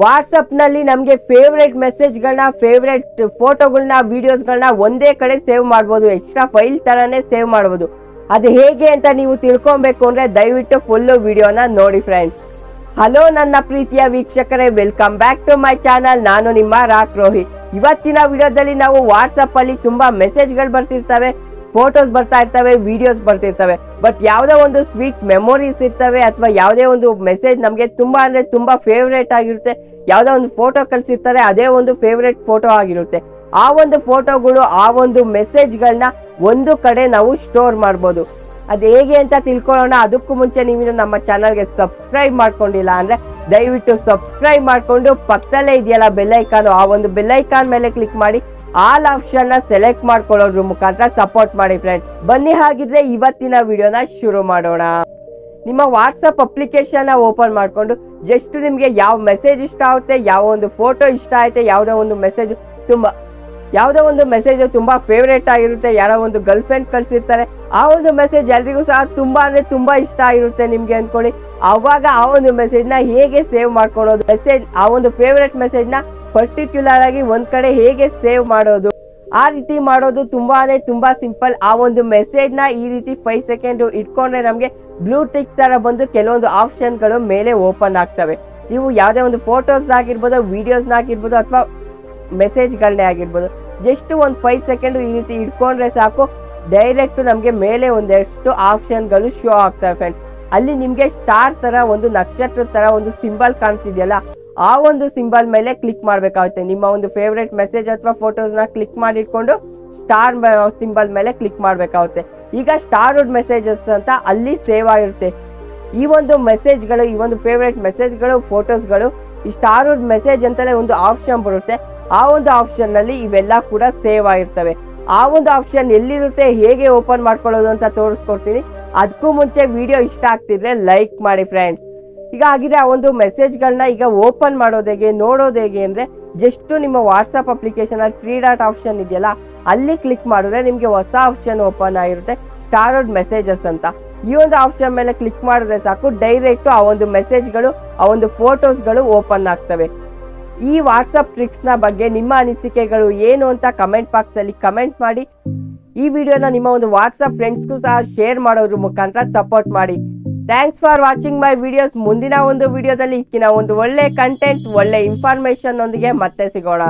WhatsApp ನಲ್ಲಿ ನಮಗೆ favourite ಮೆಸೇಜ್ಗಳನ್ನ, favourite ಫೋಟೋಗಳನ್ನ, ವಿಡಿಯೋಸ್ಗಳನ್ನ ಒಂದೇ ಕಡೆ ಸೇವ್ ಮಾಡ್ಬೋದು. ಎಕ್ಸ್ಟ್ರಾ ಫೈಲ್ ತರಾನೇ ಸೇವ್ ಮಾಡ್ಬೋದು. ಅದು ಹೇಗೆ ಅಂತ ನೀವು ತಿಳ್ಕೊಬೇಕು ಅಂದ್ರೆ ದಯವಿಟ್ಟು ಫುಲ್ ವಿಡಿಯೋನ ನೋಡಿ ಫ್ರೆಂಡ್ಸ್. ಹಲೋ ನನ್ನ ಪ್ರೀತಿಯ ವೀಕ್ಷಕರೇ, welcome back to my channel. ನಾನು ನಿಮ್ಮ ರಾಕ್ರೋಹಿ. ಇವತ್ತಿನ ವಿಡಿಯೋದಲ್ಲಿ ನಾವು ವಾಟ್ಸಪ್ ಅಲ್ಲಿ ತುಂಬಾ ಮೆಸೇಜ್ಗಳು ಬರ್ತಿರ್ತವೆ, ಫೋಟೋಸ್ ಬರ್ತಾ ಇರ್ತವೆ, ವಿಡಿಯೋಸ್ ಬರ್ತಿರ್ತವೆ. ಬಟ್ ಯಾವುದೋ ಒಂದು ಸ್ವೀಟ್ ಮೆಮೊರೀಸ್ ಇರ್ತವೆ ಅಥವಾ ಯಾವುದೇ ಒಂದು ಮೆಸೇಜ್ ನಮಗೆ ತುಂಬಾ ಅಂದ್ರೆ ತುಂಬಾ ಫೇವ್ರೇಟ್ ಆಗಿರುತ್ತೆ. ಯಾವುದೋ ಒಂದು ಫೋಟೋ ಕಳ್ಸಿರ್ತಾರೆ, ಅದೇ ಒಂದು ಫೇವ್ರೇಟ್ ಫೋಟೋ ಆಗಿರುತ್ತೆ. ಆ ಒಂದು ಫೋಟೋಗಳು, ಆ ಒಂದು ಮೆಸೇಜ್ಗಳನ್ನ ಒಂದು ಕಡೆ ನಾವು ಸ್ಟೋರ್ ಮಾಡ್ಬೋದು. ಅದು ಹೇಗೆ ಅಂತ ತಿಳ್ಕೊಳ್ಳೋಣ. ಅದಕ್ಕೂ ಮುಂಚೆ ನೀವು ನಮ್ಮ ಚಾನಲ್ಗೆ ಸಬ್ಸ್ಕ್ರೈಬ್ ಮಾಡ್ಕೊಂಡಿಲ್ಲ ಅಂದ್ರೆ ದಯವಿಟ್ಟು ಸಬ್ಸ್ಕ್ರೈಬ್ ಮಾಡ್ಕೊಂಡು ಪಕ್ಕದಲ್ಲೇ ಇದೆಯಲ್ಲ ಬೆಲ್ಲೈಕಾನ್, ಆ ಒಂದು ಬೆಲ್ಲೈಕಾನ್ ಮೇಲೆ ಕ್ಲಿಕ್ ಮಾಡಿ ಆಲ್ ಆಪ್ಷನ್ ನ ಸೆಲೆಕ್ಟ್ ಮಾಡ್ಕೊಳ್ಳೋದ್ರ ಮುಖಾಂತರ ಸಪೋರ್ಟ್ ಮಾಡಿ ಫ್ರೆಂಡ್ಸ್. ಬನ್ನಿ ಹಾಗಿದ್ರೆ ಇವತ್ತಿನ ವಿಡಿಯೋನ ಶುರು ಮಾಡೋಣ. ನಿಮ್ಮ ವಾಟ್ಸಪ್ ಅಪ್ಲಿಕೇಶನ್ ಓಪನ್ ಮಾಡ್ಕೊಂಡು ಜಸ್ಟ್ ನಿಮಗೆ ಯಾವ ಮೆಸೇಜ್ ಇಷ್ಟ ಆಗುತ್ತೆ, ಯಾವ ಒಂದು ಫೋಟೋ ಇಷ್ಟ ಆಯ್ತೆ, ಯಾವುದೋ ಒಂದು ಮೆಸೇಜ್ ತುಂಬಾ ಫೇವ್ರೇಟ್ ಆಗಿರುತ್ತೆ, ಯಾರೋ ಒಂದು ಗರ್ಲ್ ಫ್ರೆಂಡ್ ಕಳ್ಸಿರ್ತಾರೆ, ಆ ಒಂದು ಮೆಸೇಜ್ ಎಲ್ರಿಗೂ ಸಹ ತುಂಬಾ ಅಂದ್ರೆ ತುಂಬಾ ಇಷ್ಟ ಆಗಿರುತ್ತೆ ನಿಮ್ಗೆ ಅನ್ಕೊಳ್ಳಿ. ಅವಾಗ ಆ ಒಂದು ಮೆಸೇಜ್ ನ ಹೇಗೆ ಸೇವ್ ಮಾಡ್ಕೊಳ್ಳೋದು, ಆ ಒಂದು ಫೇವ್ರೇಟ್ ಮೆಸೇಜ್ ನ ಪರ್ಟಿಕ್ಯುಲರ್ ಆಗಿ ಒಂದ್ ಕಡೆ ಹೇಗೆ ಸೇವ್ ಮಾಡೋದು, ಆ ರೀತಿ ಮಾಡೋದು ತುಂಬಾ ಸಿಂಪಲ್. ಆ ಒಂದು ಮೆಸೇಜ್ ನ ಈ ರೀತಿ 5 ಸೆಕೆಂಡ್ ಇಟ್ಕೊಂಡ್ರೆ ನಮ್ಗೆ ಬ್ಲೂ ಟಿಕ್ ತರ ಬಂದು ಕೆಲವೊಂದು ಆಪ್ಷನ್ಗಳು ಮೇಲೆ ಓಪನ್ ಆಗ್ತವೆ. ನೀವು ಯಾವುದೇ ಒಂದು ಫೋಟೋಸ್ ಆಗಿರ್ಬೋದು, ವಿಡಿಯೋಸ್ ಆಗಿರ್ಬೋದು ಅಥವಾ ಮೆಸೇಜ್ಗಳನ್ನೇ ಆಗಿರ್ಬೋದು, ಜಸ್ಟ್ ಒಂದು 5 ಸೆಕೆಂಡ್ ಈ ರೀತಿ ಇಟ್ಕೊಂಡ್ರೆ ಸಾಕು, ಡೈರೆಕ್ಟ್ ನಮ್ಗೆ ಮೇಲೆ ಒಂದಷ್ಟು ಆಪ್ಷನ್ಗಳು ಶೋ ಆಗ್ತವೆ ಫ್ರೆಂಡ್ಸ್. ಅಲ್ಲಿ ನಿಮ್ಗೆ ಸ್ಟಾರ್ ತರ, ಒಂದು ನಕ್ಷತ್ರ ತರ ಒಂದು ಸಿಂಬಲ್ ಕಾಣ್ತಿದೆಯಲ್ಲ, ಆ ಒಂದು ಸಿಂಬಲ್ ಮೇಲೆ ಕ್ಲಿಕ್ ಮಾಡ್ಬೇಕಾಗುತ್ತೆ. ನಿಮ್ಮ ಒಂದು ಫೇವ್ರೇಟ್ ಮೆಸೇಜ್ ಅಥವಾ ಫೋಟೋಸ್ ನ ಕ್ಲಿಕ್ ಮಾಡಿ ಇಟ್ಕೊಂಡು ಸ್ಟಾರ್ ಸಿಂಬಲ್ ಮೇಲೆ ಕ್ಲಿಕ್ ಮಾಡ್ಬೇಕಾಗುತ್ತೆ. ಈಗ ಸ್ಟಾರ್ಡ್ ಮೆಸೇಜಸ್ ಅಂತ ಅಲ್ಲಿ ಸೇವ್ ಆಗಿರುತ್ತೆ. ಈ ಒಂದು ಮೆಸೇಜ್ಗಳು, ಈ ಒಂದು ಫೇವ್ರೇಟ್ ಮೆಸೇಜ್ಗಳು, ಫೋಟೋಸ್ಗಳು, ಈ ಸ್ಟಾರ್ಡ್ ಮೆಸೇಜ್ ಅಂತಲೇ ಒಂದು ಆಪ್ಷನ್ ಬರುತ್ತೆ. ಆ ಒಂದು ಆಪ್ಷನ್ ನಲ್ಲಿ ಇವೆಲ್ಲ ಕೂಡ ಸೇವ್ ಆಗಿರ್ತವೆ. ಆ ಒಂದು ಆಪ್ಷನ್ ಎಲ್ಲಿರುತ್ತೆ, ಹೇಗೆ ಓಪನ್ ಮಾಡ್ಕೊಳ್ಳೋದು ಅಂತ ತೋರಿಸ್ಕೊಡ್ತೀನಿ. ಅದಕ್ಕೂ ಮುಂಚೆ ವಿಡಿಯೋ ಇಷ್ಟ ಆಗ್ತಿದ್ರೆ ಲೈಕ್ ಮಾಡಿ ಫ್ರೆಂಡ್ಸ್. ಈಗ ಆಗಿದೆ ಆ ಒಂದು ಮೆಸೇಜ್ಗಳನ್ನ ಈಗ ಓಪನ್ ಮಾಡೋದು ಹೇಗೆ, ನೋಡೋದು ಹೇಗೆ ಅಂದ್ರೆ ಜಸ್ಟ್ ನಿಮ್ಮ ವಾಟ್ಸಪ್ ಅಪ್ಲಿಕೇಶನ್ ಅಲ್ಲಿ 3 ಡಾಟ್ ಆಪ್ಷನ್ ಇದೆಯಲ್ಲ, ಅಲ್ಲಿ ಕ್ಲಿಕ್ ಮಾಡಿದ್ರೆ ನಿಮ್ಗೆ ಹೊಸ ಆಪ್ಷನ್ ಓಪನ್ ಆಗಿರುತ್ತೆ, ಸ್ಟಾರ್ಡ್ ಮೆಸೇಜಸ್ ಅಂತ. ಈ ಒಂದು ಆಪ್ಷನ್ ಮೇಲೆ ಕ್ಲಿಕ್ ಮಾಡಿದ್ರೆ ಸಾಕು, ಡೈರೆಕ್ಟ್ ಆ ಒಂದು ಮೆಸೇಜ್ಗಳು, ಆ ಒಂದು ಫೋಟೋಸ್ಗಳು ಓಪನ್ ಆಗ್ತವೆ. ಈ ವಾಟ್ಸಪ್ ಟ್ರಿಕ್ಸ್ ನ ಬಗ್ಗೆ ನಿಮ್ಮ ಅನಿಸಿಕೆಗಳು ಏನು ಅಂತ ಕಮೆಂಟ್ ಬಾಕ್ಸ್ ಅಲ್ಲಿ ಕಮೆಂಟ್ ಮಾಡಿ. ಈ ವಿಡಿಯೋನ ನಿಮ್ಮ ಒಂದು ವಾಟ್ಸಪ್ ಫ್ರೆಂಡ್ಸ್ಗೂ ಸಹ ಶೇರ್ ಮಾಡೋದ್ರ ಮುಖಾಂತರ ಸಪೋರ್ಟ್ ಮಾಡಿ. Thanks for watching my videos. ಮುಂದಿನ ಒಂದು ವಿಡಿಯೋದಲ್ಲಿ ಇಕ್ಕಿನ ಒಂದು ಒಳ್ಳೆ ಕಂಟೆಂಟ್, ಒಳ್ಳೆ ಇನ್ಫಾರ್ಮೇಶನ್ ಒಂದಿಗೆ ಮತ್ತೆ ಸಿಗೋಣ.